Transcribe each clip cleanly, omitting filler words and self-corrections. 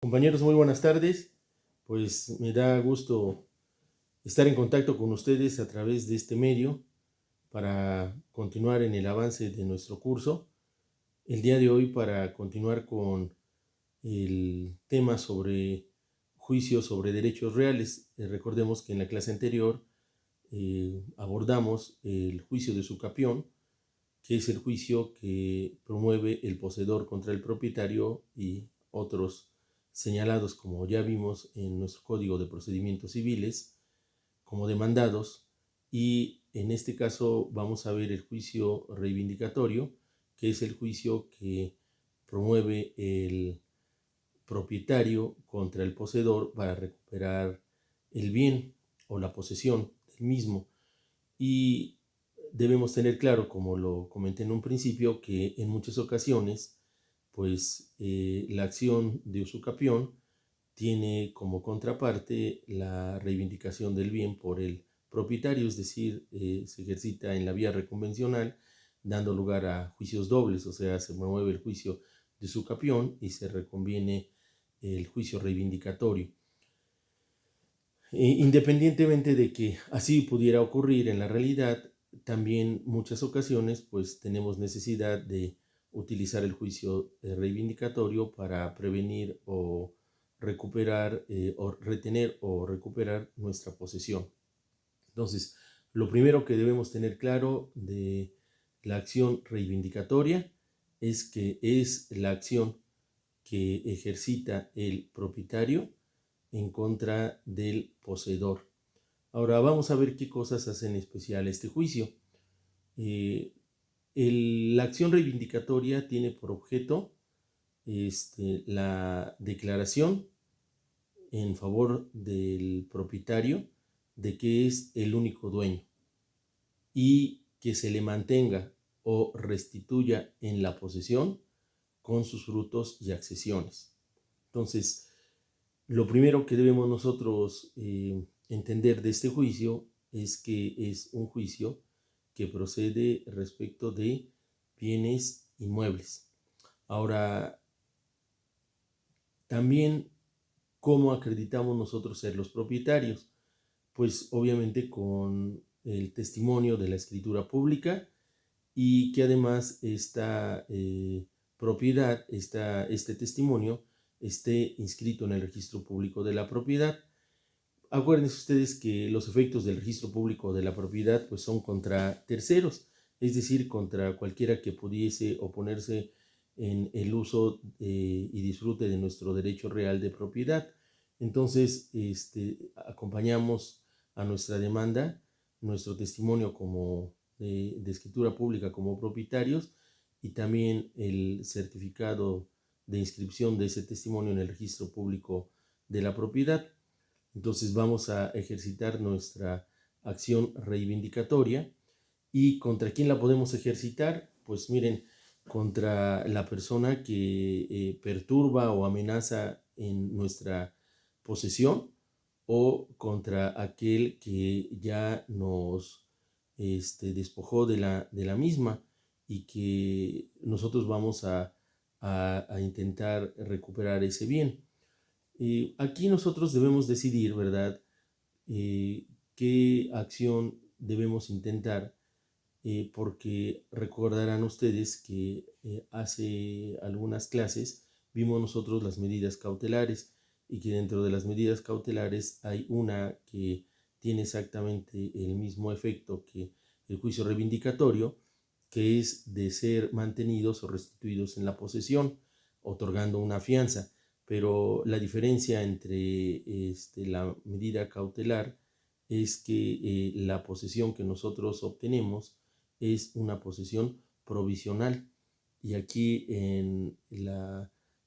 Compañeros, muy buenas tardes. Pues me da gusto estar en contacto con ustedes a través de este medio para continuar en el avance de nuestro curso. El día de hoy para continuar con el tema sobre juicios sobre derechos reales. Recordemos que en la clase anterior abordamos el juicio de Sucapión, que es el juicio que promueve el poseedor contra el propietario y otros señalados, como ya vimos en nuestro Código de Procedimientos Civiles, como demandados. Y en este caso vamos a ver el juicio reivindicatorio, que es el juicio que promueve el propietario contra el poseedor para recuperar el bien o la posesión del mismo. Y debemos tener claro, como lo comenté en un principio, que en muchas ocasiones, pues la acción de usucapión tiene como contraparte la reivindicación del bien por el propietario, es decir, se ejercita en la vía reconvencional, dando lugar a juicios dobles, o sea, se promueve el juicio de usucapión y se reconviene el juicio reivindicatorio. Independientemente de que así pudiera ocurrir en la realidad, también muchas ocasiones pues tenemos necesidad de utilizar el juicio reivindicatorio para prevenir o recuperar o retener o recuperar nuestra posesión. Entonces, lo primero que debemos tener claro de la acción reivindicatoria es que es la acción que ejercita el propietario en contra del poseedor. Ahora vamos a ver qué cosas hacen especial este juicio. La acción reivindicatoria tiene por objeto la declaración en favor del propietario de que es el único dueño y que se le mantenga o restituya en la posesión con sus frutos y accesiones. Entonces, lo primero que debemos nosotros entender de este juicio es que es un juicio que procede respecto de bienes inmuebles. Ahora, también, ¿cómo acreditamos nosotros ser los propietarios? Pues obviamente con el testimonio de la escritura pública y que además esta propiedad, este testimonio, esté inscrito en el registro público de la propiedad. Acuérdense ustedes que los efectos del registro público de la propiedad pues son contra terceros, es decir, contra cualquiera que pudiese oponerse en el uso y disfrute de nuestro derecho real de propiedad. Entonces, acompañamos a nuestra demanda, nuestro testimonio como de escritura pública como propietarios y también el certificado de inscripción de ese testimonio en el registro público de la propiedad. Entonces vamos a ejercitar nuestra acción reivindicatoria. ¿Y contra quién la podemos ejercitar? Pues miren, contra la persona que perturba o amenaza en nuestra posesión o contra aquel que ya nos despojó de la misma y que nosotros vamos a intentar recuperar ese bien. Aquí nosotros debemos decidir, ¿verdad?, qué acción debemos intentar, porque recordarán ustedes que hace algunas clases vimos nosotros las medidas cautelares y que dentro de las medidas cautelares hay una que tiene exactamente el mismo efecto que el juicio reivindicatorio, que es de ser mantenidos o restituidos en la posesión, otorgando una fianza. Pero la diferencia entre la medida cautelar es que la posesión que nosotros obtenemos es una posesión provisional y aquí en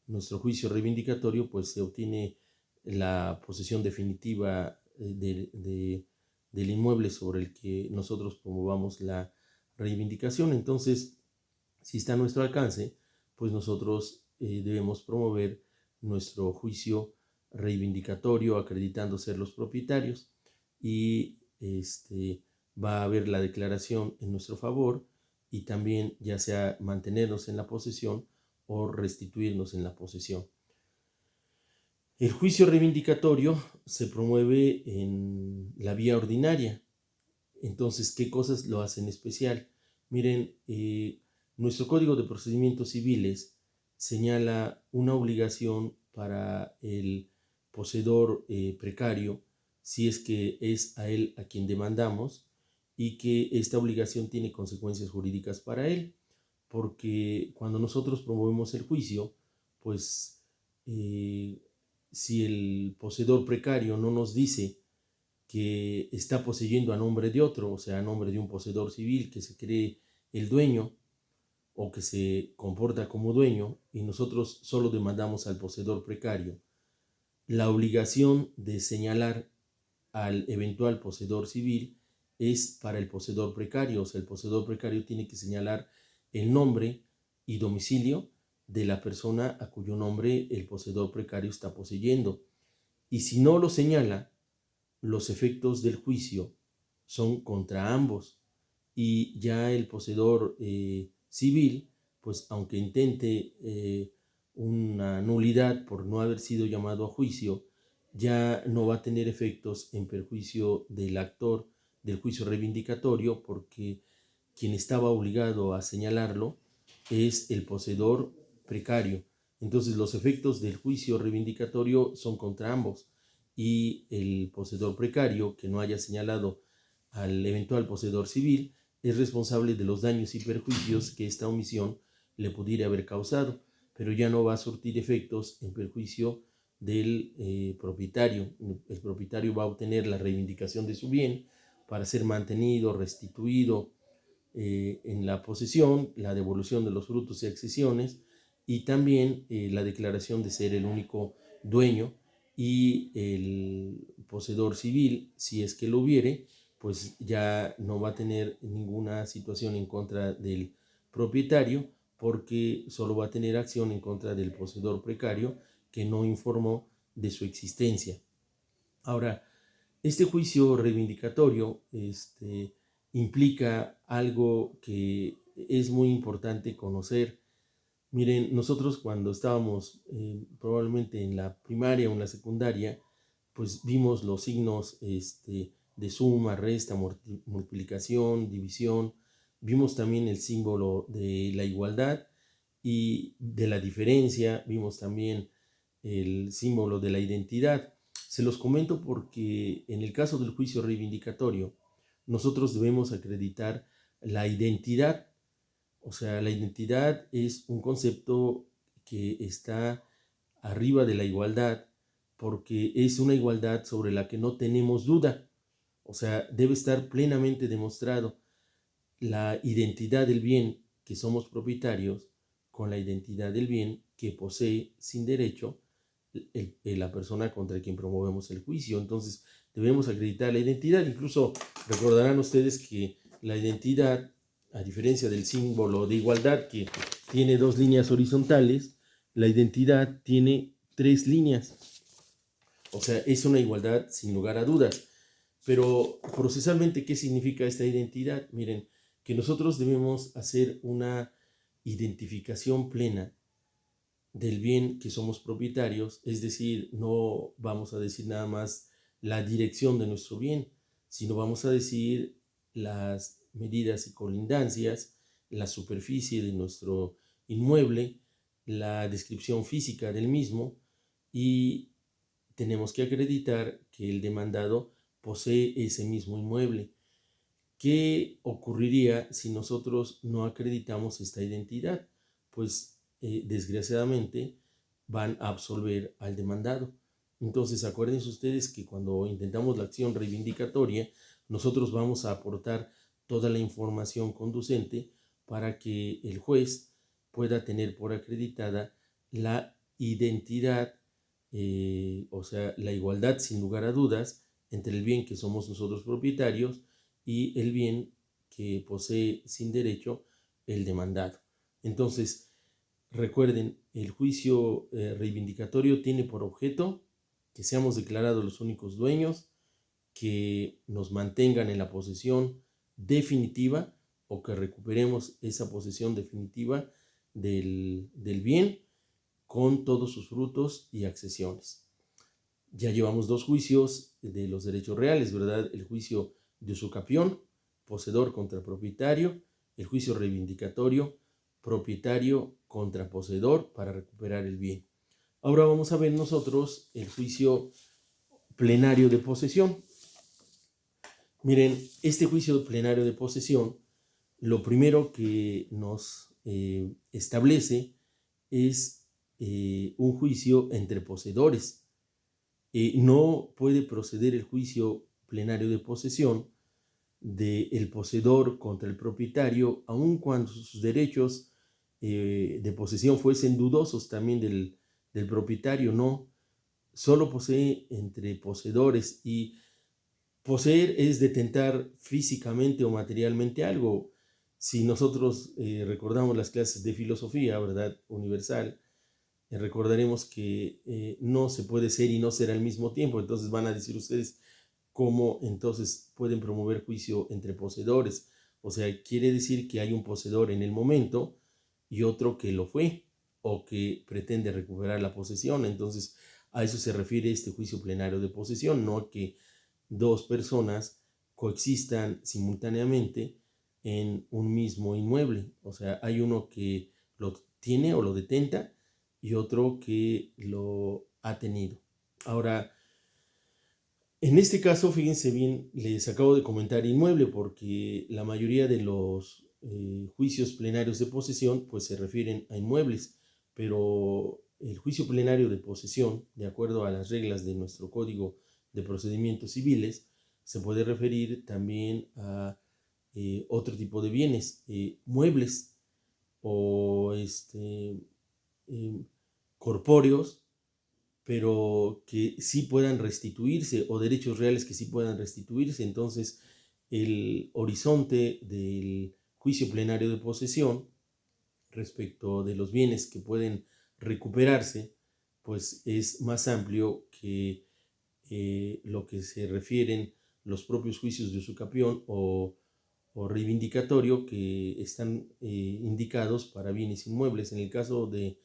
nuestro juicio reivindicatorio pues se obtiene la posesión definitiva del inmueble sobre el que nosotros promovamos la reivindicación. Entonces, si está a nuestro alcance, pues nosotros debemos promover nuestro juicio reivindicatorio acreditando ser los propietarios y va a haber la declaración en nuestro favor y también ya sea mantenernos en la posesión o restituirnos en la posesión. El juicio reivindicatorio se promueve en la vía ordinaria. Entonces, ¿qué cosas lo hacen especial? Miren, nuestro Código de Procedimientos Civiles señala una obligación para el poseedor precario, si es que es a él a quien demandamos, y que esta obligación tiene consecuencias jurídicas para él, porque cuando nosotros promovemos el juicio, pues eh, si el poseedor precario no nos dice que está poseyendo a nombre de otro, o sea, a nombre de un poseedor civil que se cree el dueño o que se comporta como dueño, y nosotros solo demandamos al poseedor precario, la obligación de señalar al eventual poseedor civil es para el poseedor precario. O sea, el poseedor precario tiene que señalar el nombre y domicilio de la persona a cuyo nombre el poseedor precario está poseyendo. Y si no lo señala, los efectos del juicio son contra ambos, y ya el poseedor civil, pues aunque intente una nulidad por no haber sido llamado a juicio, ya no va a tener efectos en perjuicio del actor del juicio reivindicatorio, porque quien estaba obligado a señalarlo es el poseedor precario. Entonces los efectos del juicio reivindicatorio son contra ambos, y el poseedor precario que no haya señalado al eventual poseedor civil es responsable de los daños y perjuicios que esta omisión le pudiera haber causado, pero ya no va a surtir efectos en perjuicio del propietario. El propietario va a obtener la reivindicación de su bien para ser mantenido, restituido en la posesión, la devolución de los frutos y accesiones, y también la declaración de ser el único dueño, y el poseedor civil, si es que lo hubiere, pues ya no va a tener ninguna situación en contra del propietario, porque solo va a tener acción en contra del poseedor precario que no informó de su existencia. Ahora, este juicio reivindicatorio implica algo que es muy importante conocer. Miren, nosotros cuando estábamos probablemente en la primaria o en la secundaria, pues vimos los signos de suma, resta, multiplicación, división. Vimos también el símbolo de la igualdad y de la diferencia. Vimos también el símbolo de la identidad. Se los comento porque en el caso del juicio reivindicatorio, nosotros debemos acreditar la identidad. O sea, la identidad es un concepto que está arriba de la igualdad, porque es una igualdad sobre la que no tenemos duda. O sea, debe estar plenamente demostrado la identidad del bien que somos propietarios con la identidad del bien que posee sin derecho la persona contra quien promovemos el juicio. Entonces, debemos acreditar la identidad. Incluso recordarán ustedes que la identidad, a diferencia del símbolo de igualdad que tiene dos líneas horizontales, la identidad tiene tres líneas. O sea, es una igualdad sin lugar a dudas. Pero procesalmente, ¿qué significa esta identidad? Miren, que nosotros debemos hacer una identificación plena del bien que somos propietarios, es decir, no vamos a decir nada más la dirección de nuestro bien, sino vamos a decir las medidas y colindancias, la superficie de nuestro inmueble, la descripción física del mismo, y tenemos que acreditar que el demandado posee ese mismo inmueble. ¿Qué ocurriría si nosotros no acreditamos esta identidad? Pues desgraciadamente van a absolver al demandado. Entonces acuérdense ustedes que cuando intentamos la acción reivindicatoria, nosotros vamos a aportar toda la información conducente para que el juez pueda tener por acreditada la identidad, o sea, la igualdad sin lugar a dudas entre el bien que somos nosotros propietarios y el bien que posee sin derecho el demandado. Entonces, recuerden, el juicio reivindicatorio tiene por objeto que seamos declarados los únicos dueños, que nos mantengan en la posesión definitiva o que recuperemos esa posesión definitiva del bien con todos sus frutos y accesiones. Ya llevamos 2 juicios de los derechos reales, ¿verdad? El juicio de usucapión, poseedor contra propietario, el juicio reivindicatorio, propietario contra poseedor para recuperar el bien. Ahora vamos a ver nosotros el juicio plenario de posesión. Miren, este juicio plenario de posesión, lo primero que nos establece es un juicio entre poseedores. No puede proceder el juicio plenario de posesión del poseedor contra el propietario, aun cuando sus derechos de posesión fuesen dudosos también del propietario. No, solo posee entre poseedores, y poseer es detentar físicamente o materialmente algo. Si nosotros recordamos las clases de filosofía, ¿verdad?, universal, recordaremos que no se puede ser y no ser al mismo tiempo. Entonces van a decir ustedes, ¿cómo entonces pueden promover juicio entre poseedores? O sea, quiere decir que hay un poseedor en el momento y otro que lo fue o que pretende recuperar la posesión. Entonces, a eso se refiere este juicio plenario de posesión, no que dos personas coexistan simultáneamente en un mismo inmueble. O sea, hay uno que lo tiene o lo detenta y otro que lo ha tenido. Ahora, en este caso, fíjense bien, les acabo de comentar inmueble porque la mayoría de los juicios plenarios de posesión pues se refieren a inmuebles, pero el juicio plenario de posesión, de acuerdo a las reglas de nuestro Código de Procedimientos Civiles, se puede referir también a otro tipo de bienes, muebles o corpóreos, pero que sí puedan restituirse, o derechos reales que sí puedan restituirse. Entonces, el horizonte del juicio plenario de posesión respecto de los bienes que pueden recuperarse, pues es más amplio que lo que se refieren los propios juicios de usucapión o reivindicatorio, que están indicados para bienes inmuebles. En el caso de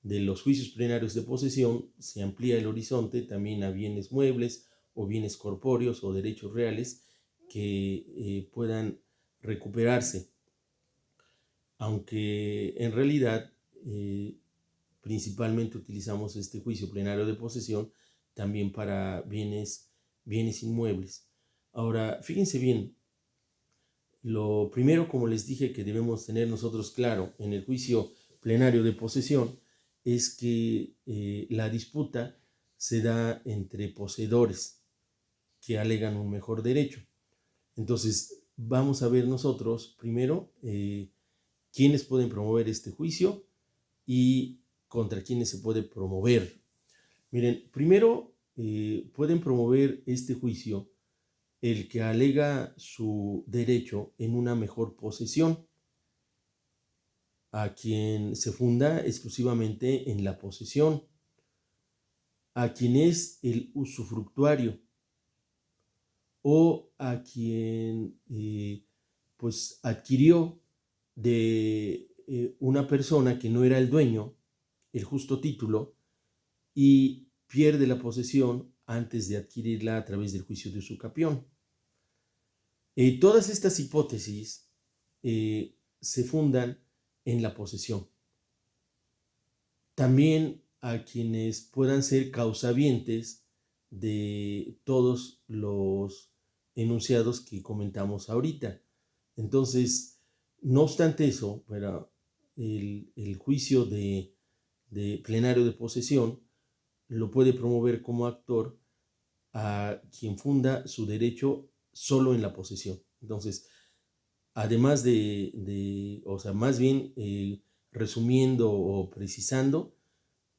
los juicios plenarios de posesión se amplía el horizonte también a bienes muebles o bienes corpóreos o derechos reales que puedan recuperarse, aunque en realidad principalmente utilizamos este juicio plenario de posesión también para bienes inmuebles. Ahora, fíjense bien, lo primero, como les dije, que debemos tener nosotros claro en el juicio plenario de posesión es que la disputa se da entre poseedores que alegan un mejor derecho. Entonces, vamos a ver nosotros primero quiénes pueden promover este juicio y contra quiénes se puede promover. Miren, primero pueden promover este juicio el que alega su derecho en una mejor posesión, a quien se funda exclusivamente en la posesión, a quien es el usufructuario o a quien pues adquirió de una persona que no era el dueño el justo título y pierde la posesión antes de adquirirla a través del juicio de usucapión. Todas estas hipótesis se fundan en la posesión. También a quienes puedan ser causavientes de todos los enunciados que comentamos ahorita. Entonces, no obstante eso, pero el juicio de plenario de posesión lo puede promover como actor a quien funda su derecho solo en la posesión. Entonces, además o sea, más bien resumiendo o precisando,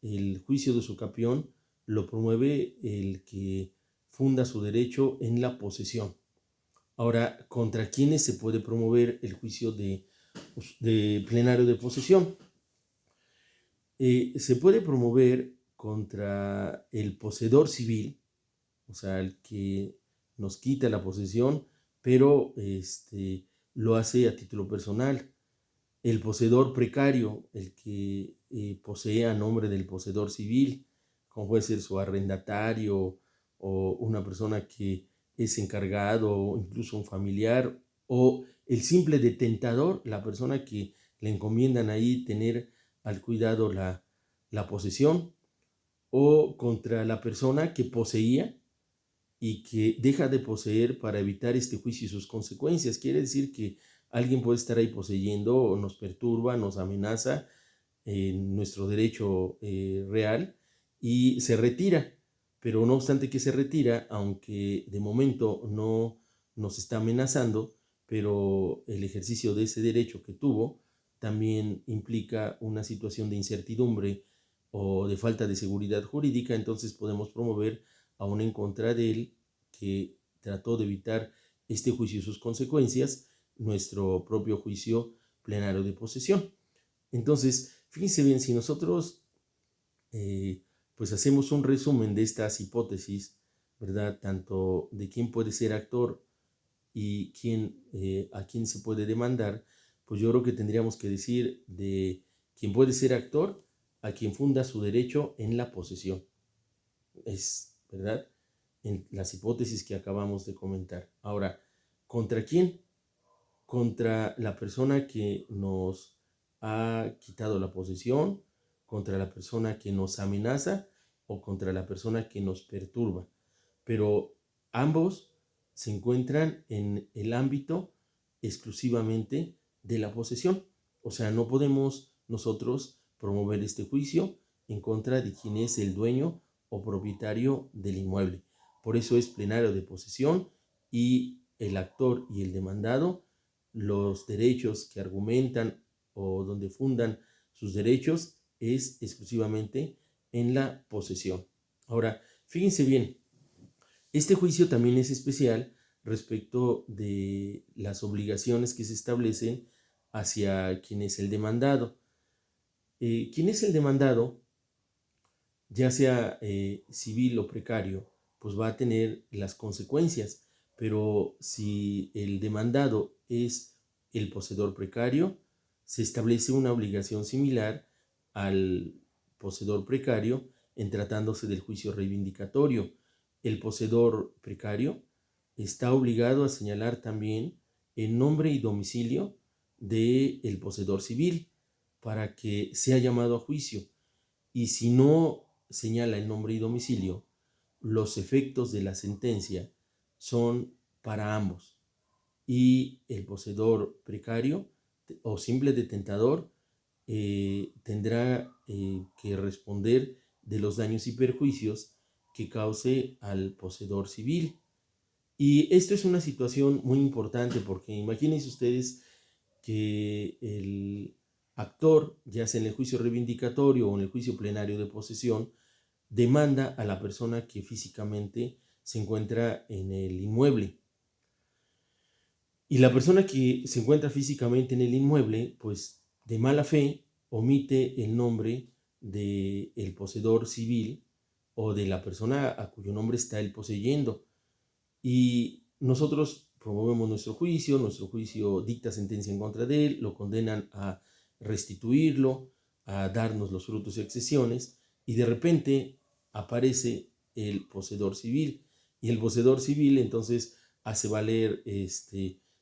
el juicio de usucapión lo promueve el que funda su derecho en la posesión. Ahora, ¿contra quiénes se puede promover el juicio de plenario de posesión? Se puede promover contra el poseedor civil, o sea, el que nos quita la posesión, pero lo hace a título personal. El poseedor precario, el que posee a nombre del poseedor civil, como puede ser su arrendatario o una persona que es encargado o incluso un familiar o el simple detentador, la persona que le encomiendan ahí tener al cuidado la posesión, o contra la persona que poseía y que deja de poseer para evitar este juicio y sus consecuencias. Quiere decir que alguien puede estar ahí poseyendo o nos perturba, nos amenaza en nuestro derecho real y se retira. Pero no obstante que se retira, aunque de momento no nos está amenazando, pero el ejercicio de ese derecho que tuvo también implica una situación de incertidumbre o de falta de seguridad jurídica, entonces podemos promover aún en contra de él, que trató de evitar este juicio y sus consecuencias, nuestro propio juicio plenario de posesión. Entonces, fíjense bien, si nosotros pues hacemos un resumen de estas hipótesis, ¿verdad? Tanto de quién puede ser actor y a quién se puede demandar, pues yo creo que tendríamos que decir de quién puede ser actor a quien funda su derecho en la posesión. Es, ¿verdad? En las hipótesis que acabamos de comentar. Ahora, ¿contra quién? Contra la persona que nos ha quitado la posesión, contra la persona que nos amenaza o contra la persona que nos perturba. Pero ambos se encuentran en el ámbito exclusivamente de la posesión. O sea, no podemos nosotros promover este juicio en contra de quien es el dueño o propietario del inmueble. Por eso es plenario de posesión y el actor y el demandado, los derechos que argumentan o donde fundan sus derechos es exclusivamente en la posesión. Ahora, fíjense bien, este juicio también es especial respecto de las obligaciones que se establecen hacia quien es el demandado. Quien es el demandado, ya sea civil o precario, pues va a tener las consecuencias, pero si el demandado es el poseedor precario, se establece una obligación similar al poseedor precario en tratándose del juicio reivindicatorio. El poseedor precario está obligado a señalar también el nombre y domicilio del poseedor civil para que sea llamado a juicio. Y si no señala el nombre y domicilio, los efectos de la sentencia son para ambos. Y el poseedor precario o simple detentador tendrá que responder de los daños y perjuicios que cause al poseedor civil. Y esto es una situación muy importante porque imagínense ustedes que el actor, ya sea en el juicio reivindicatorio o en el juicio plenario de posesión, demanda a la persona que físicamente se encuentra en el inmueble. Y la persona que se encuentra físicamente en el inmueble, pues de mala fe, omite el nombre del poseedor civil o de la persona a cuyo nombre está él poseyendo. Y nosotros promovemos nuestro juicio dicta sentencia en contra de él, lo condenan a restituirlo, a darnos los frutos y excesiones, y de repente aparece el poseedor civil, y el poseedor civil entonces hace valer,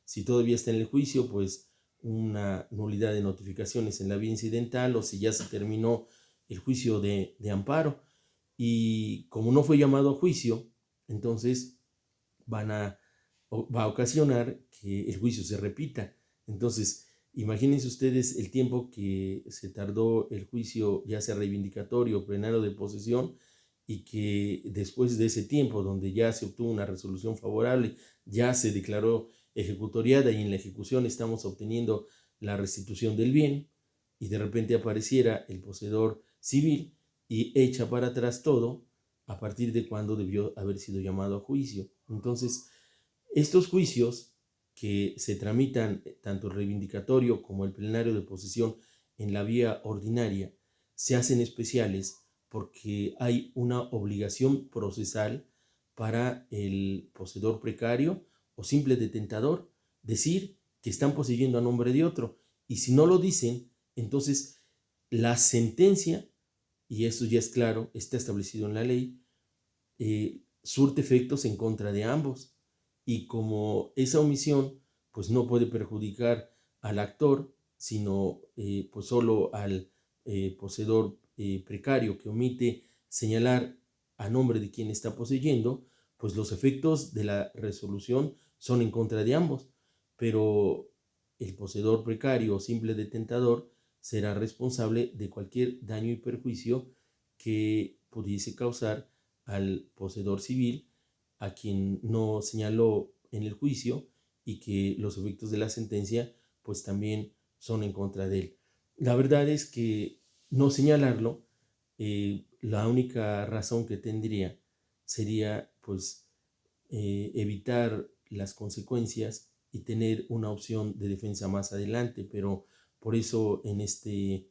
si todavía está en el juicio, pues una nulidad de notificaciones en la vía incidental, o si ya se terminó el juicio de amparo, y como no fue llamado a juicio, entonces va a ocasionar que el juicio se repita. Entonces, imagínense ustedes el tiempo que se tardó el juicio, ya sea reivindicatorio o plenario de posesión, y que después de ese tiempo, donde ya se obtuvo una resolución favorable, ya se declaró ejecutoriada y en la ejecución estamos obteniendo la restitución del bien, y de repente apareciera el poseedor civil y echa para atrás todo a partir de cuando debió haber sido llamado a juicio. Entonces, estos juicios que se tramitan tanto el reivindicatorio como el plenario de posesión en la vía ordinaria se hacen especiales porque hay una obligación procesal para el poseedor precario o simple detentador decir que están poseyendo a nombre de otro, y si no lo dicen, entonces la sentencia y eso ya es claro, está establecido en la ley, surte efectos en contra de ambos. Y como esa omisión pues no puede perjudicar al actor, sino pues solo al poseedor precario que omite señalar a nombre de quien está poseyendo, pues los efectos de la resolución son en contra de ambos, pero el poseedor precario o simple detentador será responsable de cualquier daño y perjuicio que pudiese causar al poseedor civil, a quien no señaló en el juicio, y que los efectos de la sentencia pues también son en contra de él. La verdad es que no señalarlo, la única razón que tendría sería pues evitar las consecuencias y tener una opción de defensa más adelante, pero por eso en este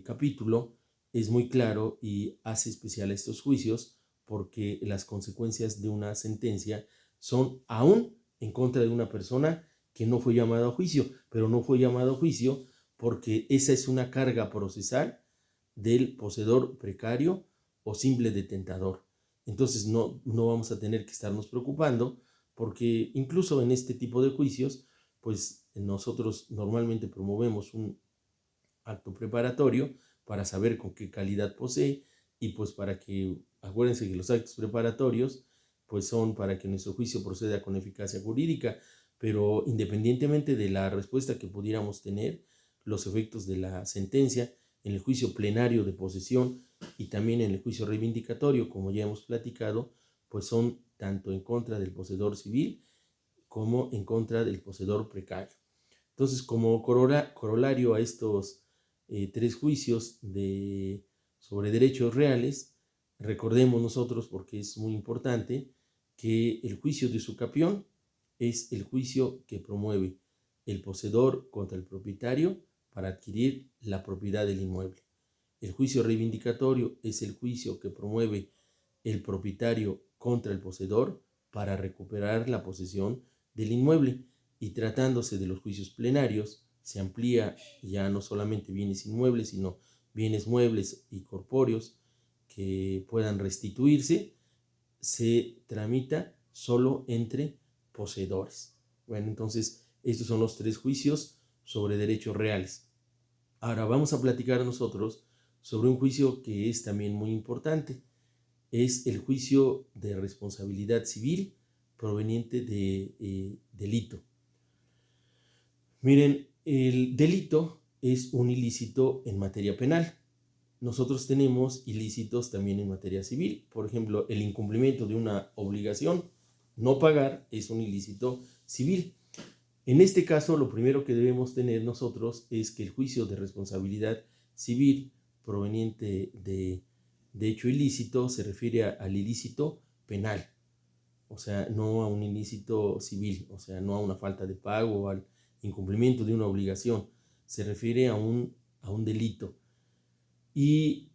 capítulo es muy claro y hace especial estos juicios, porque las consecuencias de una sentencia son aún en contra de una persona que no fue llamada a juicio, pero no fue llamado a juicio porque esa es una carga procesal del poseedor precario o simple detentador. Entonces no vamos a tener que estarnos preocupando, porque incluso en este tipo de juicios, pues nosotros normalmente promovemos un acto preparatorio para saber con qué calidad posee, y pues para que, acuérdense que los actos preparatorios pues son para que nuestro juicio proceda con eficacia jurídica, pero independientemente de la respuesta que pudiéramos tener, los efectos de la sentencia en el juicio plenario de posesión y también en el juicio reivindicatorio, como ya hemos platicado, pues son tanto en contra del poseedor civil como en contra del poseedor precario. Entonces, como corolario a estos tres juicios sobre derechos reales, recordemos nosotros, porque es muy importante, que el juicio de usucapión es el juicio que promueve el poseedor contra el propietario para adquirir la propiedad del inmueble. El juicio reivindicatorio es el juicio que promueve el propietario contra el poseedor para recuperar la posesión del inmueble. Y tratándose de los juicios plenarios, se amplía ya no solamente bienes inmuebles, sino bienes muebles y corpóreos que puedan restituirse, se tramita solo entre poseedores. Bueno, entonces estos son los tres juicios sobre derechos reales. Ahora vamos a platicar nosotros sobre un juicio que es también muy importante. Es el juicio de responsabilidad civil proveniente de delito. Miren, el delito es un ilícito en materia penal. Nosotros tenemos ilícitos también en materia civil. Por ejemplo, el incumplimiento de una obligación, no pagar, es un ilícito civil. En este caso, lo primero que debemos tener nosotros es que el juicio de responsabilidad civil proveniente de hecho ilícito se refiere al ilícito penal, o sea, no a un ilícito civil, o sea, no a una falta de pago o al incumplimiento de una obligación, se refiere a un delito. Y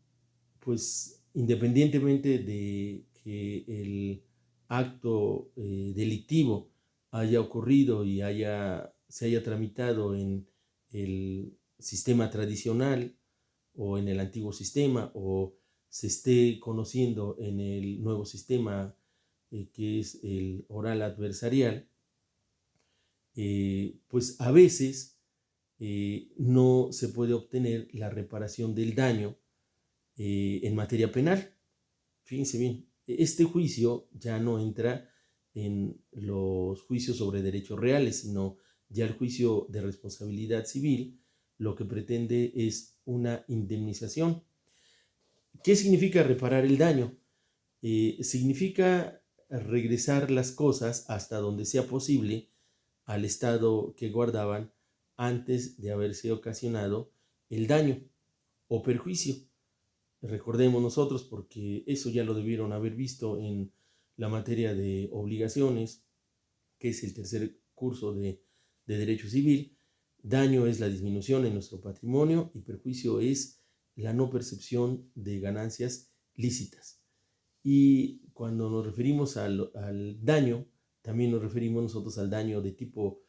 pues independientemente de que el acto delictivo haya ocurrido y se haya tramitado en el sistema tradicional o en el antiguo sistema, o se esté conociendo en el nuevo sistema que es el oral adversarial, pues a veces no se puede obtener la reparación del daño en materia penal. Fíjense bien, este juicio ya no entra en los juicios sobre derechos reales, sino ya el juicio de responsabilidad civil lo que pretende es una indemnización. ¿Qué significa reparar el daño? Significa regresar las cosas hasta donde sea posible al estado que guardaban antes de haberse ocasionado el daño o perjuicio. Recordemos nosotros, porque eso ya lo debieron haber visto en la materia de obligaciones, que es el tercer curso de Derecho Civil. Daño es la disminución en nuestro patrimonio y perjuicio es la no percepción de ganancias lícitas. Y cuando nos referimos al daño, también nos referimos nosotros al daño de tipo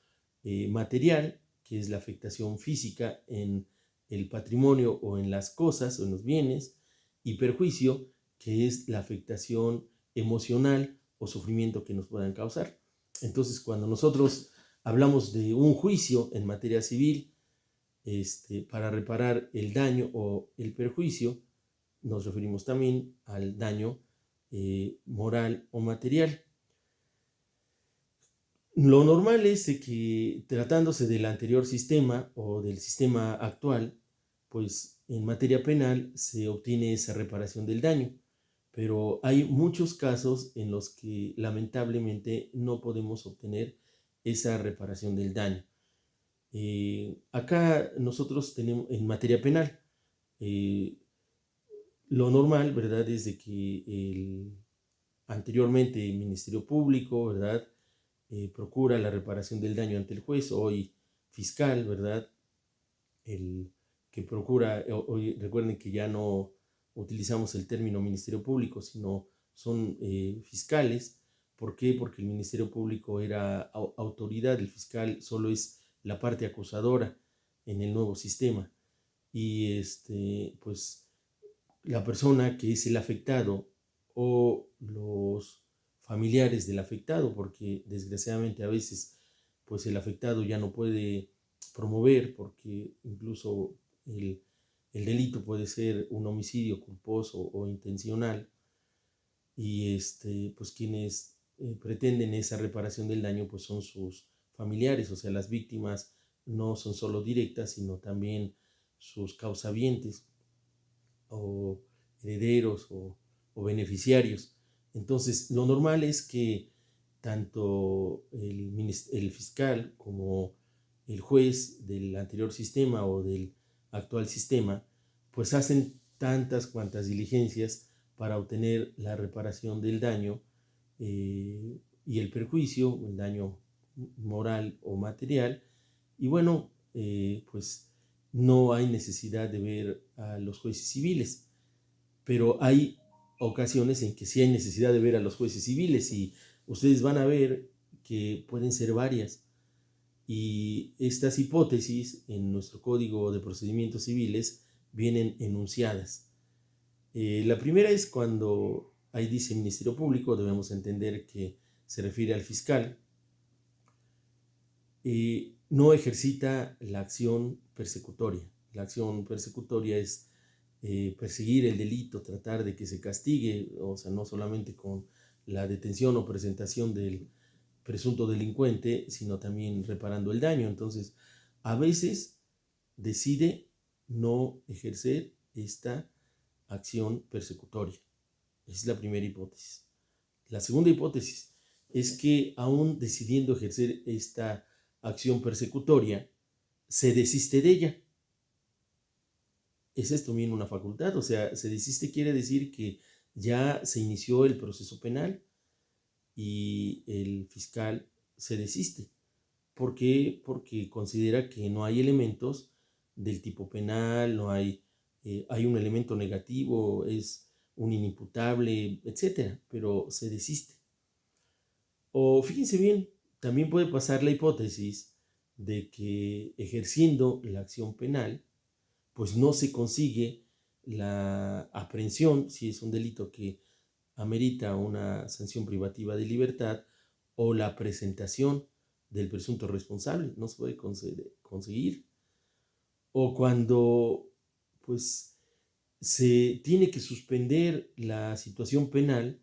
material, que es la afectación física en el patrimonio o en las cosas o en los bienes, y perjuicio, que es la afectación emocional o sufrimiento que nos puedan causar. Entonces, cuando nosotros hablamos de un juicio en materia civil, para reparar el daño o el perjuicio, nos referimos también al daño moral o material. Lo normal es de que, tratándose del anterior sistema o del sistema actual, pues en materia penal se obtiene esa reparación del daño, pero hay muchos casos en los que lamentablemente no podemos obtener esa reparación del daño. Acá nosotros tenemos en materia penal, eh, lo normal, ¿verdad?, es de que anteriormente el Ministerio Público, ¿verdad?, procura la reparación del daño ante el juez, hoy fiscal, ¿verdad?, el que procura, hoy recuerden que ya no utilizamos el término Ministerio Público, sino son fiscales. ¿Por qué? Porque el Ministerio Público era autoridad, el fiscal solo es la parte acusadora en el nuevo sistema. Y pues la persona que es el afectado o los familiares del afectado, porque desgraciadamente a veces pues el afectado ya no puede promover, porque incluso el delito puede ser un homicidio culposo o intencional, y pues quienes pretenden esa reparación del daño pues son sus familiares, o sea, las víctimas no son solo directas, sino también sus causavientes o herederos o beneficiarios. Entonces, lo normal es que tanto el fiscal como el juez del anterior sistema o del actual sistema, pues hacen tantas cuantas diligencias para obtener la reparación del daño y el perjuicio, el daño moral o material. Y bueno, pues no hay necesidad de ver a los jueces civiles, pero hay ocasiones en que sí hay necesidad de ver a los jueces civiles, y ustedes van a ver que pueden ser varias. Y estas hipótesis en nuestro Código de Procedimientos Civiles vienen enunciadas. La primera es cuando ahí dice Ministerio Público, debemos entender que se refiere al fiscal, no ejercita la acción persecutoria. La acción persecutoria es perseguir el delito, tratar de que se castigue, o sea, no solamente con la detención o presentación del presunto delincuente, sino también reparando el daño. Entonces, a veces decide no ejercer esta acción persecutoria. Esa es la primera hipótesis. La segunda hipótesis es que, aún decidiendo ejercer esta acción persecutoria, se desiste de ella. Es esto también una facultad, o sea, se desiste quiere decir que ya se inició el proceso penal y el fiscal se desiste. ¿Por qué? Porque considera que no hay elementos del tipo penal, no hay, hay un elemento negativo, es un inimputable, etcétera, pero se desiste. O fíjense bien, también puede pasar la hipótesis de que, ejerciendo la acción penal, pues no se consigue la aprehensión, si es un delito que amerita una sanción privativa de libertad, o la presentación del presunto responsable, no se puede conseguir. O cuando pues se tiene que suspender la situación penal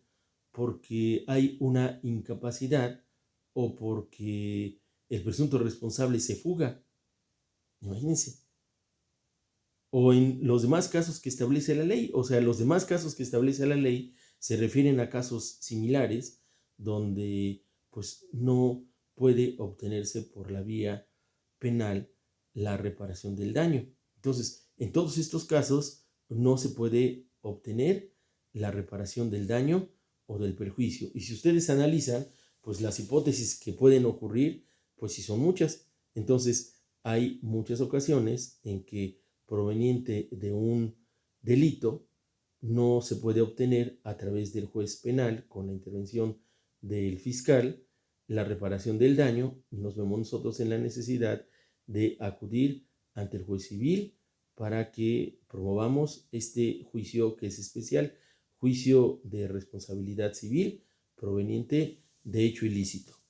porque hay una incapacidad o porque el presunto responsable se fuga. Imagínense. O en los demás casos que establece la ley. O sea, los demás casos que establece la ley se refieren a casos similares donde pues no puede obtenerse por la vía penal la reparación del daño. Entonces, en todos estos casos no se puede obtener la reparación del daño o del perjuicio. Y si ustedes analizan, pues las hipótesis que pueden ocurrir, pues sí son muchas. Entonces, hay muchas ocasiones en que, proveniente de un delito, no se puede obtener a través del juez penal, con la intervención del fiscal, la reparación del daño, y nos vemos nosotros en la necesidad de acudir ante el juez civil para que promovamos este juicio que es especial, juicio de responsabilidad civil proveniente de hecho ilícito.